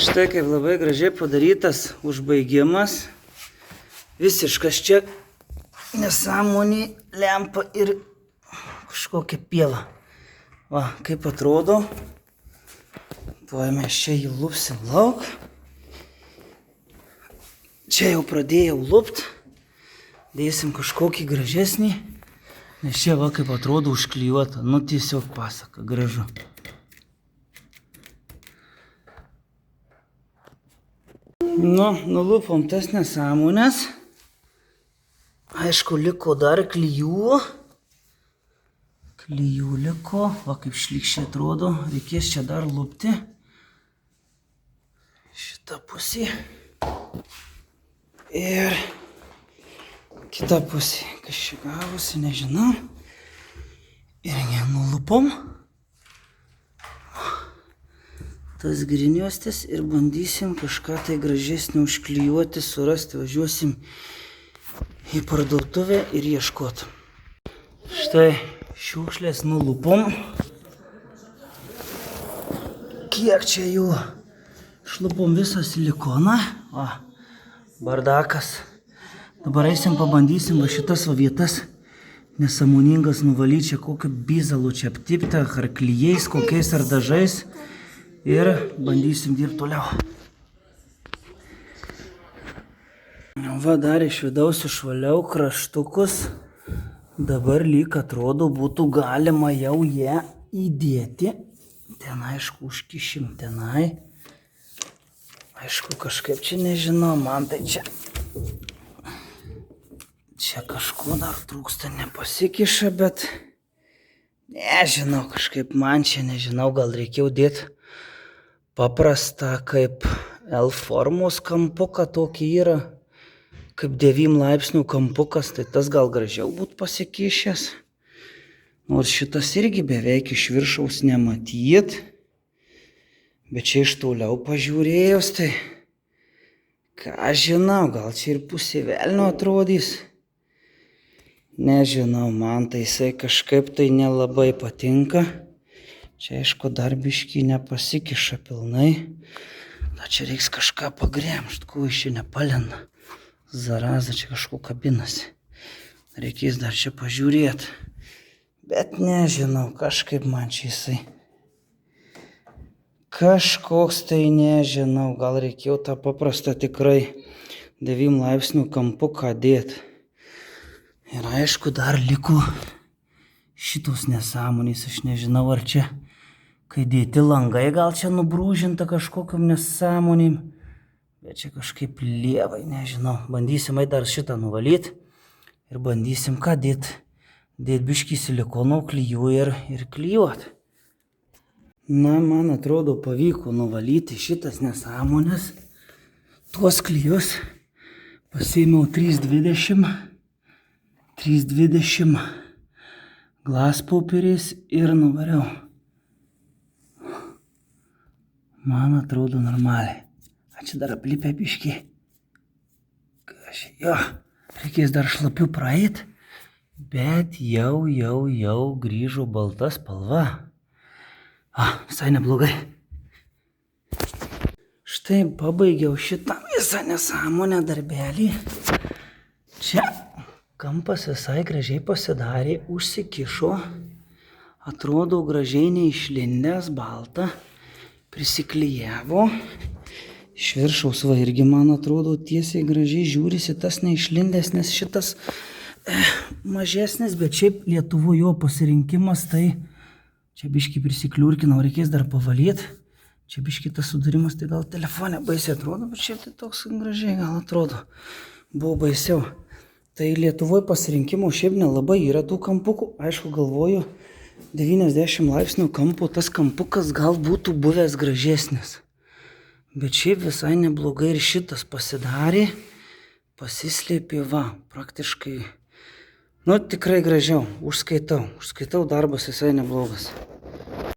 Štai kaip labai gražiai padarytas užbaigimas. Visiškas čia nesąmonė, lempa ir kažkokia piela. Va, kaip atrodo. Tuoj mes čia jį lupsim lauk. Čia jau pradėjau lupt. Dėsim kažkokį gražesnį. Nes čia va kaip atrodo užklijuota. Nu tiesiog pasaka, gražu. Nu, nulupom tas nesąmonės. Aišku, liko dar klijų. Klijų liko. Va kaip šlykščiai atrodo. Reikės čia dar lupti. Šitą pusį. Ir kita pusė. Kas čia gavosi, nežinau. Ir nulupom. Tas griniuostis ir bandysim kažką tai gražesnį užklijuoti, surasti, važiuosim į parduotuvę ir ieškoti. Štai šiukšlės nulupom. Kiek čia jų? Šlupom visą silikoną. O, bardakas. Dabar eisim pabandysim va šitas va vietas nesąmoningas nuvalyti čia kokiu bizalu čia aptipti, ar klijais, kokiais ar dažais. Ir bandysim dirbti toliau. Va, dar iš vidaus išvaliau kraštukus. Dabar lyg atrodo būtų galima jau ją įdėti. Ten aišku užkišim tenai. Aišku kažkaip čia nežinau, man tai čia. Čia kažko dar trūksta, nepasikiša, bet nežinau, kažkaip man čia nežinau, gal reikėjo dėti paprastą kaip L formos kampuką tokį yra, kaip 9 laipsnių kampukas, tai tas gal gražiau būtų pasikišęs. Nors šitas irgi beveik iš viršaus nematyt, bet čia iš toliau pažiūrėjus, tai ką žinau, gal čia ir pusė velnio atrodys. Nežinau, man tai jisai kažkaip tai nelabai patinka. Čia aišku dar biškį nepasikiša pilnai. Da čia reiks kažką pagremžt, kuo iš čia nepalenda. Zaraza čia kažko kabinasi. Reikės dar čia pažiūrėti. Bet nežinau, kažkaip man čia jisai. Kažkoks tai nežinau, gal reikėjo tą paprastą tikrai 9 laipsnių kampuką dėti. Ir aišku dar liko šitos nesąmonės, aš nežinau ar čia. Kai dėti langai, gal čia nubrūžinta kažkokiam nesąmonėm. Bet čia kažkaip lievai, nežinau. Bandysim dar šitą nuvalyti. Ir bandysim ką dėti. Dėti biškį silikono klijų ir klijuoti. Na, man atrodo pavyko nuvalyti šitas nesąmonės. Tuos klijus pasiėmiau 320 glaspaupieriais ir nuvariau. Man atrodo normaliai. Čia dar aplipę biškį. Jo, reikės dar šlapių praeit, bet jau grįžo balta spalva. Visai neblogai. Štai pabaigiau šitą visą nesąmonę darbelį. Čia kampas visai gražiai pasidarė, užsikišo. Atrodo gražiai neišlindęs, balta. Prisiklijavo. Iš viršaus va irgi man atrodo tiesiai gražiai žiūrisi tas neišlindęs, nes šitas mažesnis, bet šiaip Lietuvoje jo pasirinkimas, tai čia biškį prisikliurkinau, reikės dar pavalyti. Čia biškį tas sudarimas, tai gal telefone baisiai atrodo, bet šiaip tai toks gražiai gal atrodo. Buvo baisiau. Tai Lietuvoje pasirinkimo šiaip nelabai yra tų kampukų. Aišku, galvoju, 90 laipsnių kampo tas kampukas gal būtų buvęs gražesnis. Bet šiaip visai neblogai ir šitas pasidarė. Pasislėpė, va, praktiškai. Nu, tikrai gražiau. Užskaitau. Darbas visai neblogas.